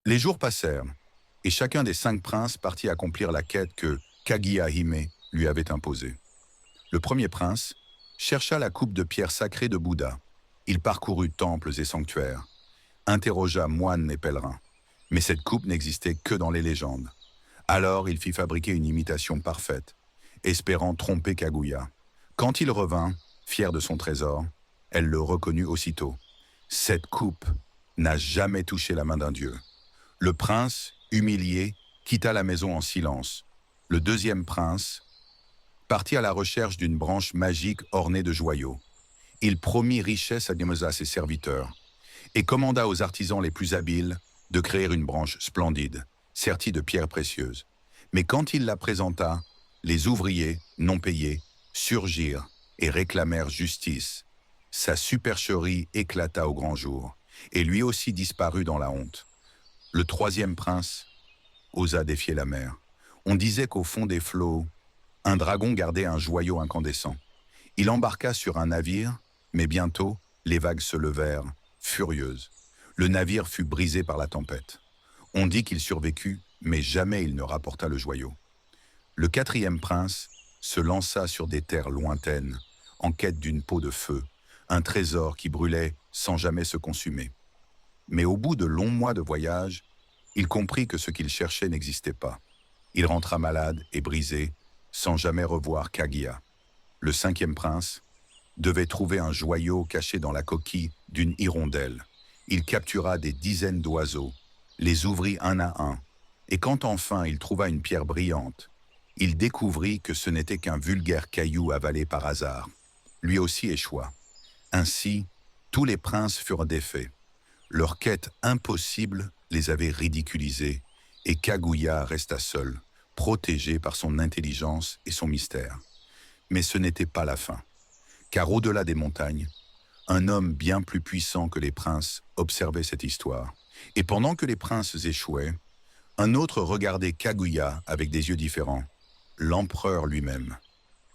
Les jours passèrent, et chacun des 5 princes partit accomplir la quête que Kaguya-hime lui avait imposée. Le premier prince chercha la coupe de pierre sacrée de Bouddha. Il parcourut temples et sanctuaires, interrogea moines et pèlerins. Mais cette coupe n'existait que dans les légendes. Alors il fit fabriquer une imitation parfaite, espérant tromper Kaguya. Quand il revint, fier de son trésor, elle le reconnut aussitôt. Cette coupe n'a jamais touché la main d'un dieu. Le prince, humilié, quitta la maison en silence. Le deuxième prince partit à la recherche d'une branche magique ornée de joyaux. Il promit richesse à ses serviteurs et commanda aux artisans les plus habiles de créer une branche splendide, sertie de pierres précieuses. Mais quand il la présenta, les ouvriers, non payés, surgirent et réclamèrent justice. Sa supercherie éclata au grand jour, et lui aussi disparut dans la honte. Le troisième prince osa défier la mer. On disait qu'au fond des flots, un dragon gardait un joyau incandescent. Il embarqua sur un navire, mais bientôt, les vagues se levèrent, furieuses. Le navire fut brisé par la tempête. On dit qu'il survécut, mais jamais il ne rapporta le joyau. Le quatrième prince se lança sur des terres lointaines, en quête d'une peau de feu, un trésor qui brûlait sans jamais se consumer. Mais au bout de longs mois de voyage, il comprit que ce qu'il cherchait n'existait pas. Il rentra malade et brisé, sans jamais revoir Kaguya. Le cinquième prince devait trouver un joyau caché dans la coquille d'une hirondelle. Il captura des dizaines d'oiseaux, les ouvrit un à un, et quand enfin il trouva une pierre brillante, il découvrit que ce n'était qu'un vulgaire caillou avalé par hasard. Lui aussi échoua. Ainsi, tous les princes furent défaits. Leur quête impossible les avait ridiculisés, et Kaguya resta seul, protégé par son intelligence et son mystère. Mais ce n'était pas la fin, car au-delà des montagnes, un homme bien plus puissant que les princes observait cette histoire. Et pendant que les princes échouaient, un autre regardait Kaguya avec des yeux différents, l'empereur lui-même.